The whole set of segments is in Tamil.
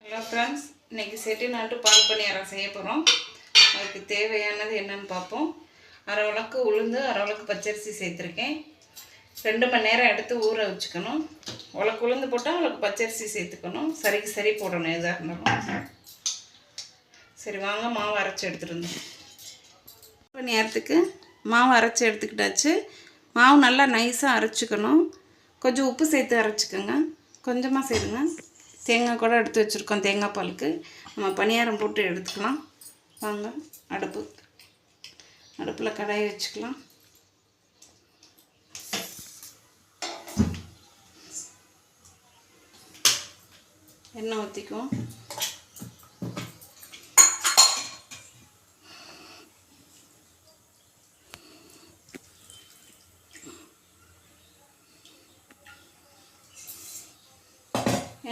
ஹலோ ஃப்ரெண்ட்ஸ், இன்றைக்கி செட்டிநாட்டு பால் பணியாரம் செய்ய போகிறோம். அதுக்கு தேவையானது என்னென்னு பார்ப்போம். அரை உலக்கு உளுந்து, அரை உலக்கு பச்சரிசி சேர்த்துருக்கேன். 2 மணி நேரம் எடுத்து ஊற வச்சுக்கணும். உலக்கு உளுந்து போட்டால் உலக்கு பச்சரிசி சேர்த்துக்கணும். சரிக்கு சரி போடணும் எதாக இருந்தாலும். சரி வாங்க, மாவு அரைச்சி எடுத்துருந்தோம். பணியாரத்துக்கு மாவு அரைச்சி எடுத்துக்கிட்டாச்சு. மாவு நல்லா நைஸாக அரைச்சிக்கணும். கொஞ்சம் உப்பு சேர்த்து அரைச்சிக்கோங்க, கொஞ்சமாக சேருங்க. தேங்காய் கூட எடுத்து வச்சுருக்கோம். தேங்காய் பாலுக்கு நம்ம பணியாரம் போட்டு எடுத்துக்கலாம். வாங்க, அடுப்பில் கடாயை வச்சுக்கலாம். எண்ணெய் ஊற்றிக்குவோம்.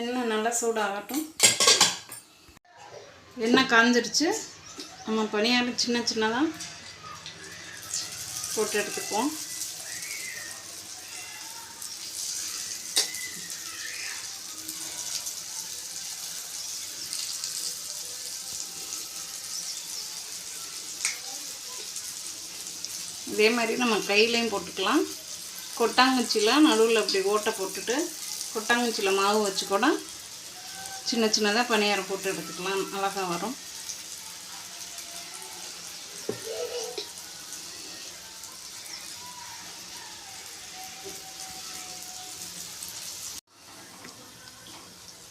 எண்ணெய் நல்லா சூடாகட்டும். எண்ணெய் காஞ்சிடுச்சு. நம்ம பணியாரம் சின்ன சின்னதாக போட்டு எடுத்துக்குவோம். இதே மாதிரி நம்ம கையிலையும் போட்டுக்கலாம். கொட்டாங்குச்சியில் நடுவில் அப்படி ஓட்டை போட்டுட்டு கொட்டாங்குச்சியில் மாவு வச்சு கூட சின்ன சின்னதாக பணியாரம் போட்டு எடுத்துக்கலாம். அழகாக வரும்.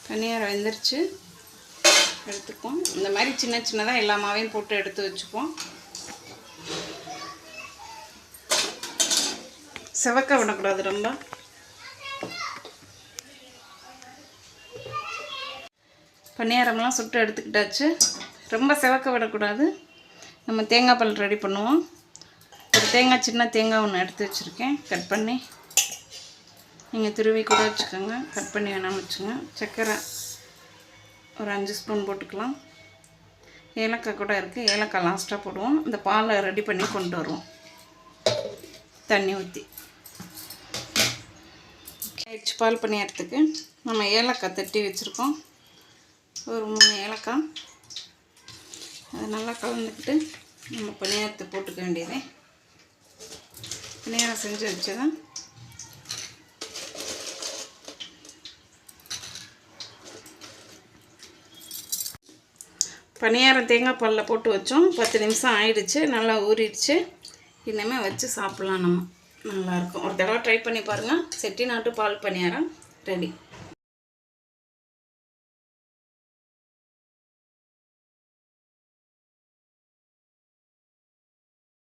பணியாரம் வெந்துருச்சு, எடுத்துப்போம். இந்த மாதிரி சின்ன சின்னதாக எல்லா மாவையும் போட்டு எடுத்து வச்சுப்போம். செவக்க விடக்கூடாது ரொம்ப. பணியாரம்லாம் சுட்டு எடுத்துக்கிட்டாச்சு. ரொம்ப செவக்க விடக்கூடாது. நம்ம தேங்காய் பால் ரெடி பண்ணுவோம். ஒரு தேங்காய், சின்ன தேங்காய் ஒன்று எடுத்து வச்சுருக்கேன். கட் பண்ணி நீங்கள் துருவி கூட வச்சுக்கோங்க. கட் பண்ணி வேணாலும் வச்சுங்க. சர்க்கரை ஒரு 5 ஸ்பூன் போட்டுக்கலாம். ஏலக்காய் கூட இருக்குது. ஏலக்காய் லாஸ்ட்டாக போடுவோம். இந்த பாலை ரெடி பண்ணி கொண்டு வருவோம். தண்ணி ஊற்றி பால் பணியாரத்துக்கு நம்ம ஏலக்காய் தட்டி வச்சுருக்கோம். ஒரு 3 ஏலக்காய். அதை நல்லா கலந்துக்கிட்டு நம்ம பணியாரத்தை போட்டுக்க வேண்டியதே. பணியாரம் செஞ்சு வச்சதான் பணியாரம் தேங்காய் பாலில் போட்டு வச்சோம். 10 நிமிஷம் ஆயிடுச்சு. நல்லா ஊறிடுச்சு. இனிமேல் வச்சு சாப்பிட்லாம். நம்ம நல்லாயிருக்கும். ஒரு தடவை ட்ரை பண்ணி பாருங்கள். செட்டிநாட்டு பால் பணியாரம் ரெடி.